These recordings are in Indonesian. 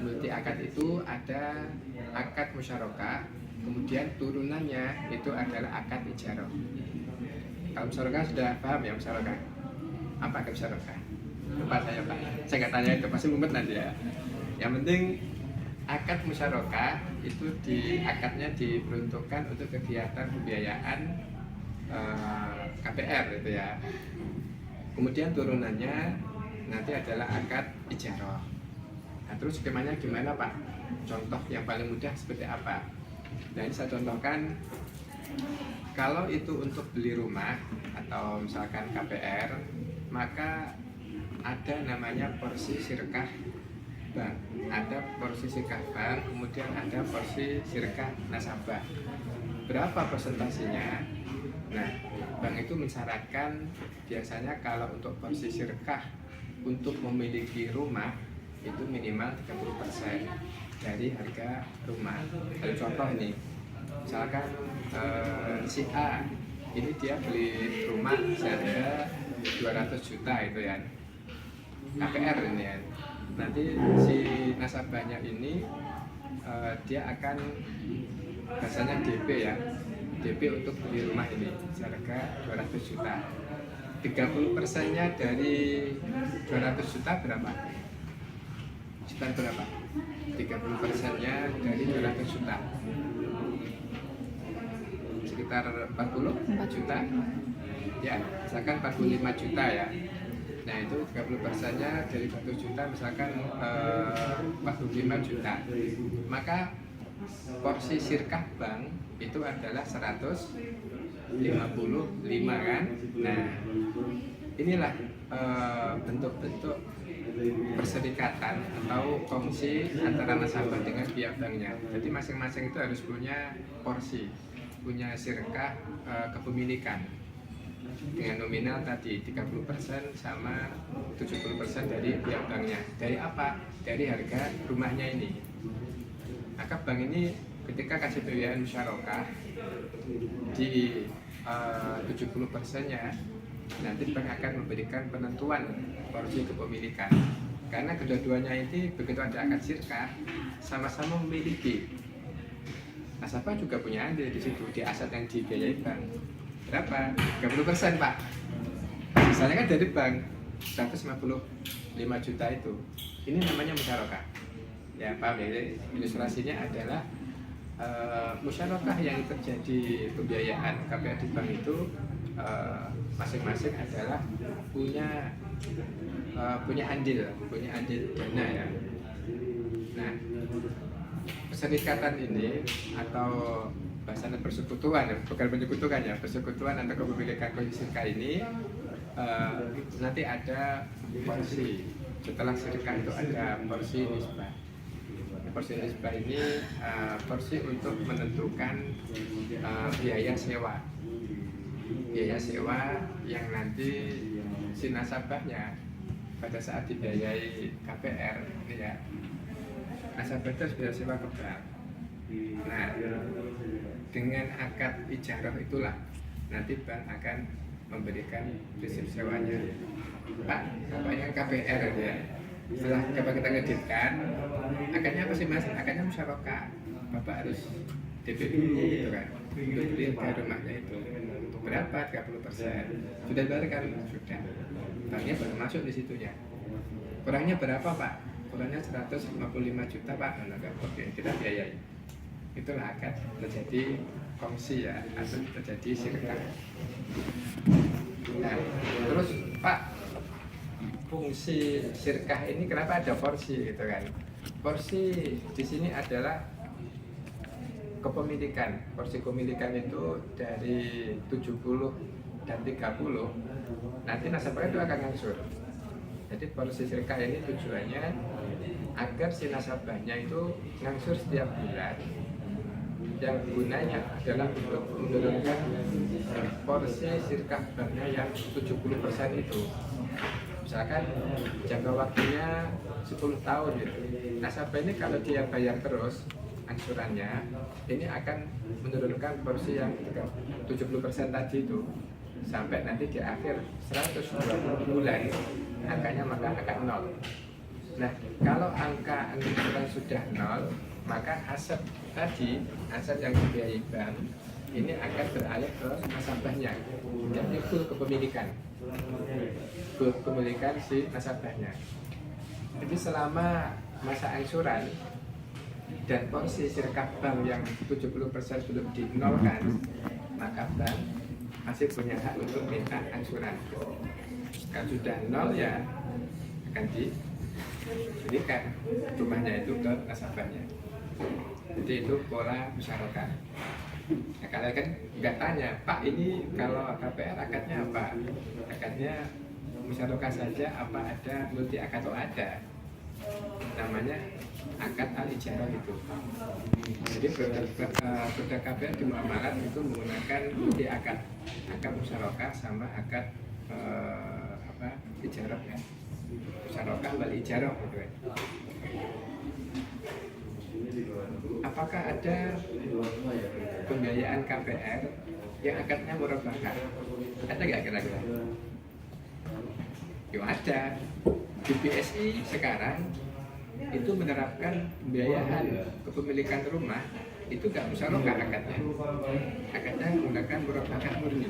Multi akad itu ada akad musyarakah, kemudian turunannya itu adalah akad ijarah. Kalau musyarakah sudah paham ya musyarakah? Apa akad musyarakah? Lupa saya Pak, saya nggak tanya itu, pasti mumet nanti ya. Yang penting akad musyarakah itu akadnya diperuntukkan untuk kegiatan pembiayaan KPR itu ya. Kemudian turunannya nanti adalah akad ijarah. Nah, terus skemanya gimana Pak? Contoh yang paling mudah seperti apa? Nah, ini saya contohkan. Kalau itu untuk beli rumah atau misalkan KPR, maka ada namanya porsi sirkah bank. Ada porsi sirkah bank, kemudian ada porsi sirkah nasabah. Berapa persentasinya? Nah, bank itu mensyaratkan biasanya kalau untuk porsi sirkah untuk memiliki rumah itu minimal 30% dari harga rumah. Ada contoh ini, misalkan si A ini dia beli rumah seharga 200 juta itu ya, KPR ini ya. Nanti si nasabahnya ini dia akan biasanya DP ya, DP untuk beli rumah ini seharga 200 juta. 30%-nya dari 200 juta berapa? Sekitar berapa? 30%-nya dari 200 juta sekitar 44 juta ya, misalkan 45 juta ya. Nah itu 30%-nya dari 100 juta misalkan 45 juta, maka porsi sirkah bank itu adalah 155 kan. Nah inilah bentuk-bentuk perserikatan atau kongsi antara nasabah dengan pihak banknya. Jadi masing-masing itu harus punya porsi, punya sirkah kepemilikan dengan nominal tadi 30% sama 70% dari pihak banknya. Dari apa? Dari harga rumahnya ini. Maka bank ini ketika kasih pembiayaan musyarakah di 70%-nya, nanti bank akan memberikan penentuan porsi kepemilikan. Karena kedua-duanya ini begitu ada akad sirkah sama-sama memiliki. Nasabah juga punya andil di situ, di aset yang dibiayai bank. Berapa? 30% Pak. Misalnya kan dari bank 155 juta itu. Ini namanya musyarakah. Ya paham ya, ilustrasinya adalah musyarakah yang terjadi pembiayaan KPR di bank itu masing-masing adalah punya andil dana ya. Nah, perserikatan ini atau bahasanya persekutuan, bukan menyekutukan ya, persekutuan atau kepemilikan sirkah ini nanti ada porsi. Setelah sirkah itu ada porsi nisbah. Porsi nisbah ini porsi untuk menentukan biaya sewa. Biaya sewa yang nanti si nasabahnya pada saat dibiayai KPR ini ya, nasabah itu biaya sewa ke bank. Nah, dengan akad ijarah itulah nanti bank akan memberikan prinsip sewanya. Pak, bapaknya KPR ya. Setelah kita ngeditkan, akadnya apa sih Mas? Akadnya musyarakah. Bapak harus DP dulu gitu kan, untuk beli rumahnya itu. Berapa? 30%. Sudah bayar kan? Sudah. Banknya baru masuk di situnya. Kurangnya berapa Pak? Kurangnya 155 juta Pak. Oke, kita biayai. Itulah akad terjadi kongsi ya, atau terjadi sirkah. Nah, terus Pak, fungsi sirkah ini kenapa ada porsi gitu kan? Porsi di sini adalah kepemilikan. Porsi kepemilikan itu dari 70 dan 30 nanti nasabah itu akan ngangsur. Jadi porsi sirkah ini tujuannya agar si nasabahnya itu ngangsur setiap bulan, yang gunanya adalah untuk menurunkan porsi sirkah banknya yang 70% itu. Misalkan jangka waktunya 10 tahun gitu. Nasabah ini kalau dia bayar terus angsurannya, ini akan menurunkan porsi yang 70% tadi itu sampai nanti di akhir 120 bulan angkanya maka akan nol. Nah, kalau angka angsuran sudah nol, maka aset tadi, aset yang dibiayai bank ini akan beralih ke nasabahnya, jadi full kepemilikan, si nasabahnya. Jadi selama masa angsuran dan porsi sirkap bank yang 70% belum dinolkan, maka bank masih punya hak untuk minta angsuran. Kalau sudah nol ya akan diberikan rumahnya itu ke nasabahnya. Jadi itu pola musyarakah. Nah, kalian kan nggak tanya, Pak ini kalau KPR akadnya apa? Akadnya musyarakah saja apa ada multi akad? Oh ada, namanya akad al-ijarah itu. Jadi produk KPR di muamalat itu menggunakan multi akad, akad musyarakah sama akad ijarah ya, musyarakah wal ijarah gitu ya. Apakah ada pembiayaan KPR yang akadnya murabahah? Ada nggak kira-kira? Ya ada. Di BSI sekarang itu menerapkan pembiayaan kepemilikan rumah itu nggak musyarakah akadnya. Akadnya menggunakan murabahah murni.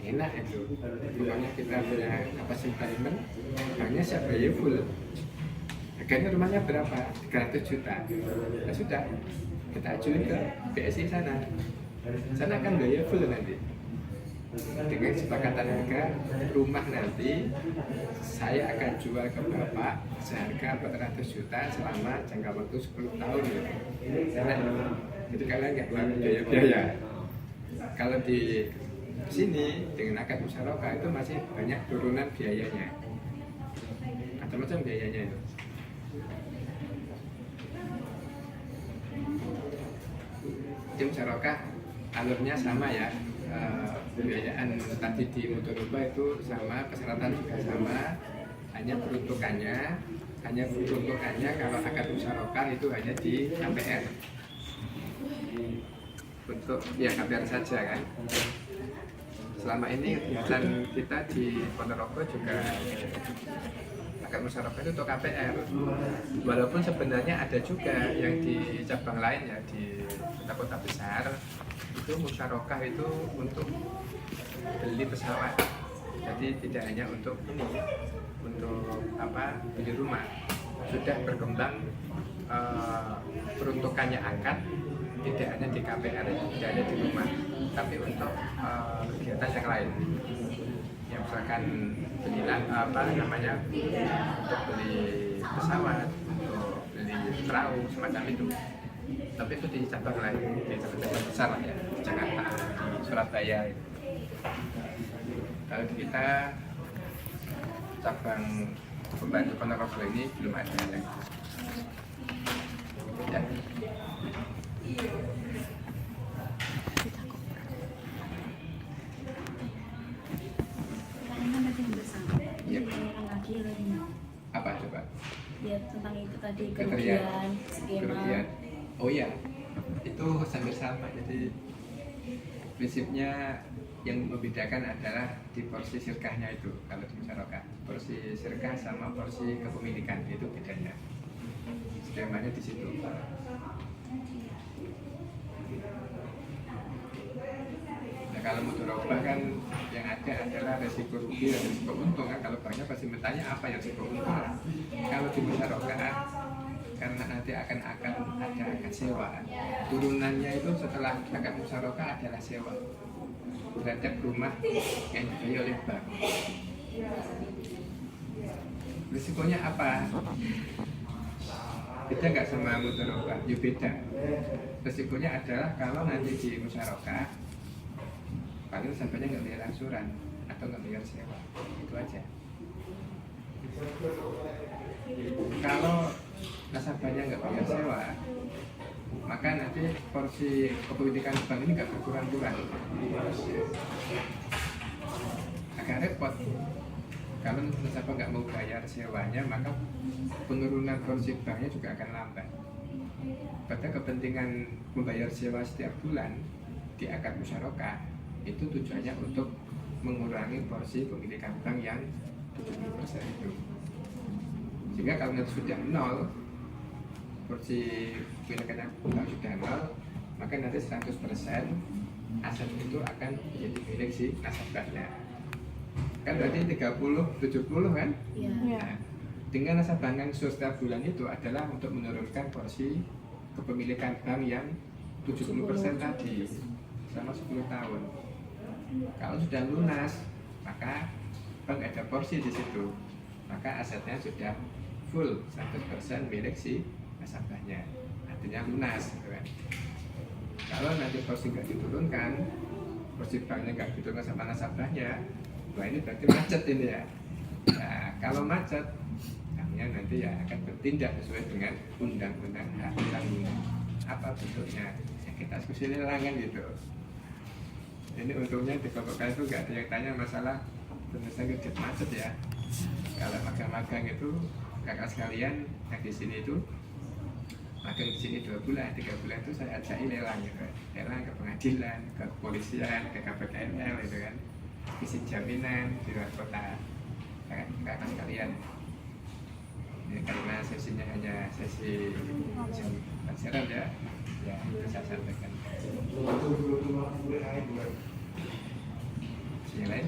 Enak itu. Pokoknya kita punya kapasitas payment, banknya siap bayar full. Harganya rumahnya berapa? 300 juta. Nah sudah, kita ajuin ke BSI sana. Sana akan bayar full nanti. Dengan kesepakatan harga rumah nanti saya akan jual ke Bapak seharga 400 juta selama jangka waktu 10 tahun. Nah, jadi kalian nggak keluar biaya-biaya. Kalau di sini dengan akad musyarakah itu masih banyak turunan biayanya. Macam-macam biayanya itu. Di musyarakah alurnya sama ya, pembiayaan tadi di mudharabah itu sama, persyaratan juga sama, hanya peruntukannya kalau akad musyarakah itu hanya di KPR, untuk ya KPR saja kan. Selama ini kegiatan kita di Ponorogo juga akad musyarakah itu untuk KPR, walaupun sebenarnya ada juga yang di cabang lain ya, di kota-kota besar itu musyarakah itu untuk beli pesawat, jadi tidak hanya untuk ini, untuk beli rumah. Sudah berkembang peruntukannya akad tidak hanya di KPR, tidak hanya di rumah, tapi untuk kegiatan yang lain. Ya misalkan beli untuk beli pesawat, untuk beli perahu semacam itu. Tapi itu di cabang lain, di cabang besar lah ya, Jakarta, di Surabaya. Kalau kita cabang pembantu Ponorogo ini belum ada yang ya. Apa coba? Ya tentang itu tadi, kerugian, skema. Oh ya, itu hampir sama. Jadi prinsipnya yang membedakan adalah di porsi sirkahnya itu. Kalau di musyarakah, porsi sirkah sama porsi kepemilikan itu bedanya. Skemanya di situ. Nah, kalau mudharabah kan yang ada adalah resiko rugi dan resiko untung kan. Kalau banknya pasti bertanya apa yang resiko untung. Kalau di musyarakah karena nanti akan ada akad sewa, turunannya itu setelah akad musyarakah adalah sewa terhadap rumah yang dibayar oleh bank. Risikonya apa? Beda nggak sama mudharabah? Ya beda. Risikonya adalah kalau nanti di musyarakah paling nasabahnya nggak bayar angsuran atau nggak bayar sewa, itu aja. Kalau nasabahnya nggak bayar sewa, maka nanti porsi kepemilikan bank ini nggak berkurang-kurang. Agak repot. Kalau nasabah nggak mau bayar sewanya, maka penurunan porsi banknya juga akan lambat. Pada kepentingan membayar sewa setiap bulan di akad musyarakah itu tujuannya untuk mengurangi porsi pemilikan bank yang 70% itu. Sehingga kalau nanti sudah nol, porsi pemilikannya kalau sudah nol, maka nanti 100% aset itu akan menjadi milik si nasabahnya. Kan berarti 30-70 kan? Iya. Iya. Nah, dengan nasabah langsung setiap bulan itu adalah untuk menurunkan porsi kepemilikan bank yang 70% tadi selama 10 tahun. Kalau sudah lunas, maka bank ada porsi di situ, maka asetnya sudah full 100% milik si nasabahnya, artinya lunas gitu kan. Kalau nanti porsi nggak diturunkan, porsi banknya nggak diturunkan sama nasabahnya, wah ini berarti macet ini ya. Nah, kalau macet, banknya nanti ya akan bertindak sesuai dengan undang-undang hak tanggungan. Apa bentuknya? Ya kita diskusi lelangan gitu. Ini untungnya di kelompok itu nggak ada yang tanya masalah penyelesaian kredit macet ya. Kalau magang-magang itu kakak sekalian yang di sini itu magang di sini 2 bulan, 3 bulan itu saya ajaki lelang gitu kan. Lelang ke pengadilan, ke kepolisian, ke KPKNL itu kan, isi jaminan di luar kota kakak sekalian. Ya, karena sesinya hanya sesi jam pelajaran ya, ya itu saya sampaikan. Yang lain?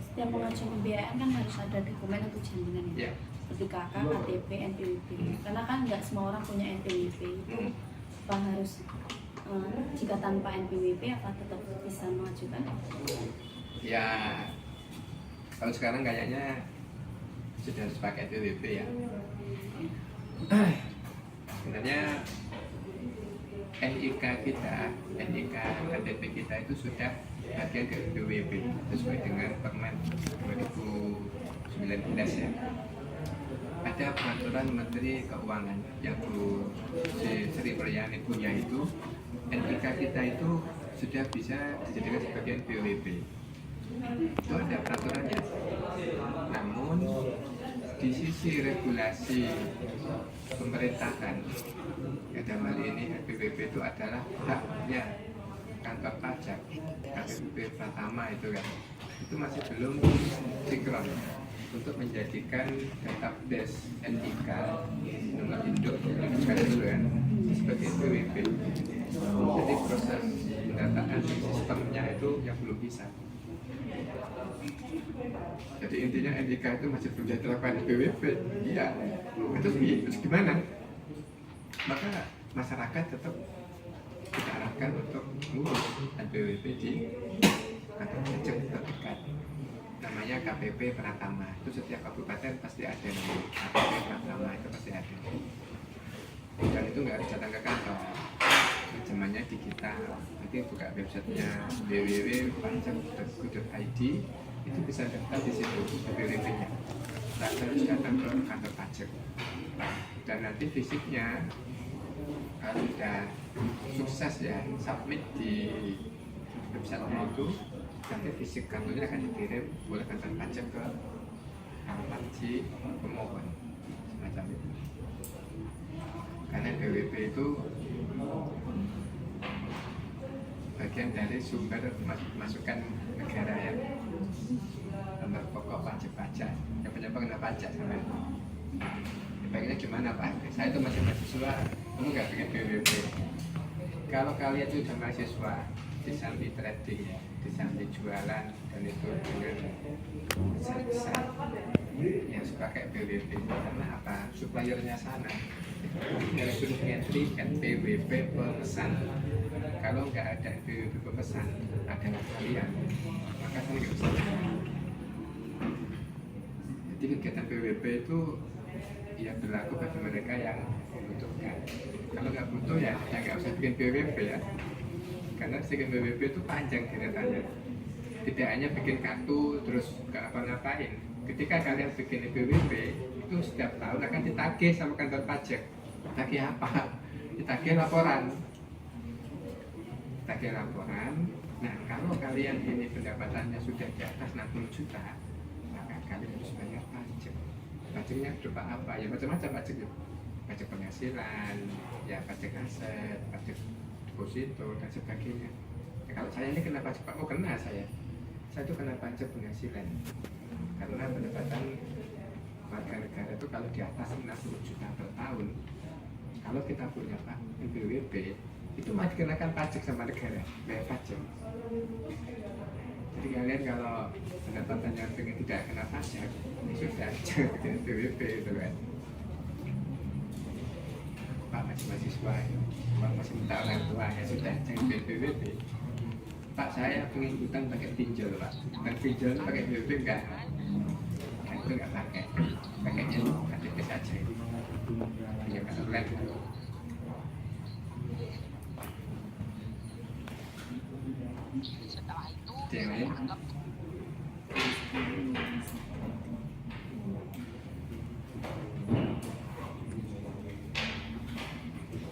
Setiap pengajuan pembiayaan kan harus ada dokumen atau jaminan ya. Ya. Seperti KK, KTP, NPWP. Karena kan nggak semua orang punya NPWP. Itu apa harus jika tanpa NPWP apa tetap bisa mengajukan? Ya, kalau sekarang kayaknya sudah harus pakai NPWP ya. Sebenarnya NIK kita, NIK KTP kita itu sudah bagian dari NPWP sesuai dengan Permen 2019 ya. Ada peraturan Menteri Keuangan yang Bu Sri Mulyani punya itu, NIK kita itu sudah bisa dijadikan sebagai NPWP. Itu ada peraturannya. Namun di sisi regulasi pemerintahan, ya dalam hal ini NPWP itu adalah haknya kantor pajak, KPP Pratama itu kan, itu masih belum sinkron untuk menjadikan database NIK nomor induk kan dulu kan sebagai NPWP. Jadi proses pendataan sistemnya itu yang belum bisa. Jadi intinya NIK itu masih belum diterapkan NPWP. Iya, itu gimana? Maka masyarakat tetap kita arahkan untuk mengurus NPWP di kantor pajak terdekat. Namanya KPP Pratama. Itu setiap kabupaten pasti ada namanya KPP Pratama, itu pasti ada. Dan itu nggak harus datang ke kantor. Zamannya digital. Nanti buka websitenya www.pajak.go.id, itu bisa daftar di situ NPWP-nya. Tak harus datang ke kantor pajak. Dan nanti fisiknya kalau sudah sukses ya submit di website-nya itu, nanti fisik kartunya akan dikirim oleh kantor pajak ke alamat si pemohon semacam itu. Karena BWP itu bagian dari sumber masukan negara ya, nomor pokok wajib pajak yang penyebab kena pajak sampai. Baiknya gimana Pak? Saya itu masih mahasiswa, kamu nggak bikin BWP. Kalau kalian itu sudah mahasiswa, disambi trading ya, disambi jualan dan itu dengan besar-besar yang pakai BWP. Karena apa? Suppliernya sana dari suruh entry NPWP pemesan. Kalau nggak ada NPWP pemesan, ada kalian, maka saya nggak bisa. Jadi kegiatan BWP itu ya berlaku bagi mereka yang membutuhkan. Kalau nggak butuh ya nggak usah bikin BWP ya. Karena bikin BWP itu panjang ceritanya. Tidak hanya bikin kartu terus nggak apa-ngapain. Ketika kalian bikin BWP itu setiap tahun akan ditagih sama kantor pajak. Tagih apa? Ditagih laporan. Tagih laporan. Nah kalau kalian ini pendapatannya sudah di atas 60 juta, maka kalian harus bayar pajak. Pajaknya berupa apa? Ya macam-macam pajaknya. Pajak penghasilan, ya pajak aset, pajak deposito dan sebagainya. Ya, kalau saya ini kena pajak, Pak, oh kena saya itu kena pajak penghasilan karena pendapatan warga negara itu kalau di atas 60 juta per tahun, kalau kita punya Pak NPWP itu masih dikenakan pajak sama negara, bayar pajak. Jadi kalian kalau pendapatannya pengen tidak kena pajak, ya sudah jangan bikin NPWP gitu kan. Pak masih mahasiswa, Pak masih minta orang tua, ya sudah jangan bikin NPWP. Pak saya pengen utang pakai pinjol Pak, dan pinjol pakai NPWP enggak? Nah, itu enggak pakainya KTP saja. Ya kan online. Yang lain?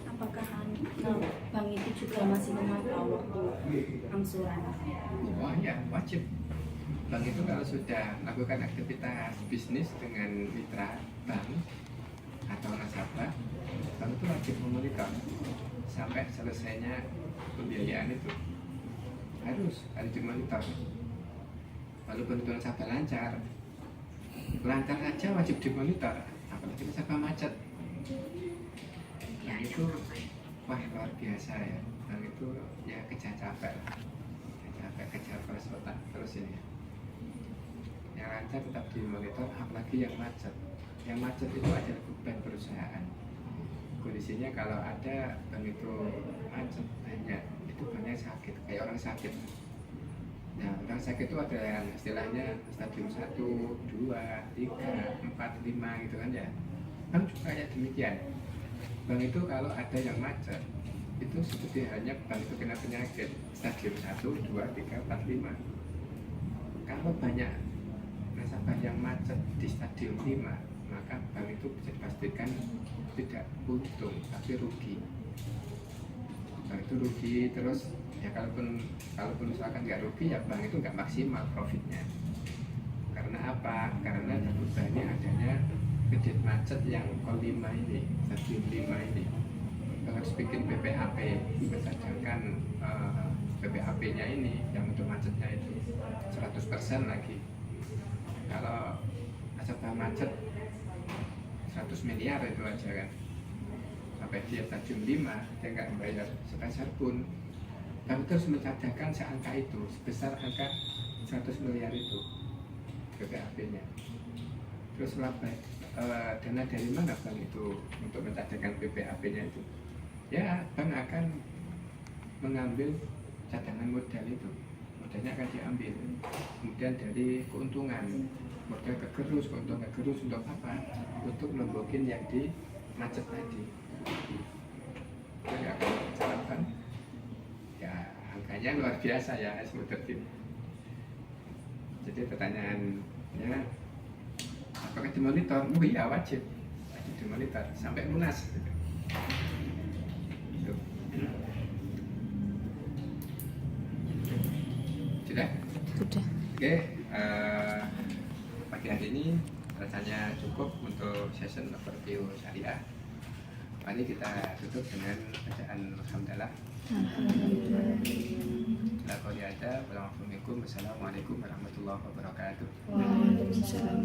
Apakah bank itu juga masih memantau waktu angsuran? Oh ya, wajib. Bank itu kalau sudah melakukan aktivitas bisnis dengan mitra bank atau nasabah, bank itu wajib memonitor sampai selesainya pembiayaan itu. Harus dimonitor. Walaupun itu nasabah lancar aja wajib dimonitor, apalagi nasabah macet. Yang itu wah luar biasa ya. Dan itu ya kejar capek lah. Kejar keras otak terus ini. Yang lancar tetap dimonitor, apalagi yang macet. Yang macet itu adalah beban perusahaan. Kondisinya kalau ada bank itu macet banyak, itu banyak sakit, kayak orang sakit. Nah, orang sakit itu ada yang istilahnya stadium 1, 2, 3, 4, 5 gitu kan ya. Bank juga kayak demikian. Bank itu kalau ada yang macet, itu seperti halnya bank itu kena penyakit stadium 1, 2, 3, 4, 5. Kalau banyak nasabah yang macet di stadium 5, maka bank itu bisa dipastikan tidak untung, tapi rugi. Bank itu rugi terus. Ya kalaupun misalkan nggak rugi ya bank itu nggak maksimal profitnya. Karena apa? Karena terbebani adanya kredit macet yang K5 ini, stadium 5 ini. Harus bikin BPAP, berdasarkan BPAP-nya ini yang untuk macetnya itu 100% lagi. Kalau nasabah macet 100 miliar itu aja kan, sampai dia stadium 5 dia nggak membayar sepeser pun. Kami terus mencadangkan seangka itu, sebesar angka 100 miliar itu BPAP-nya. Terus dana dari mana bank itu untuk mencadangkan BPAP-nya itu? Ya, bank akan mengambil cadangan modal itu. Modalnya akan diambil. Kemudian dari keuntungan, modal kegerus untuk apa? Untuk membokin yang di macet tadi. Jadi akan dijalankan. Ya, angkanya luar biasa ya, seperti ini. Jadi pertanyaannya, apakah dimonitor? Oh iya, wajib dimonitor sampai lunas. Sudah? Sudah. Oke, pagi hari ini rasanya cukup untuk session overview syariah. Mari kita tutup dengan bacaan alhamdulillah. Assalamualaikum warahmatullahi wabarakatuh. Waalaikumsalam.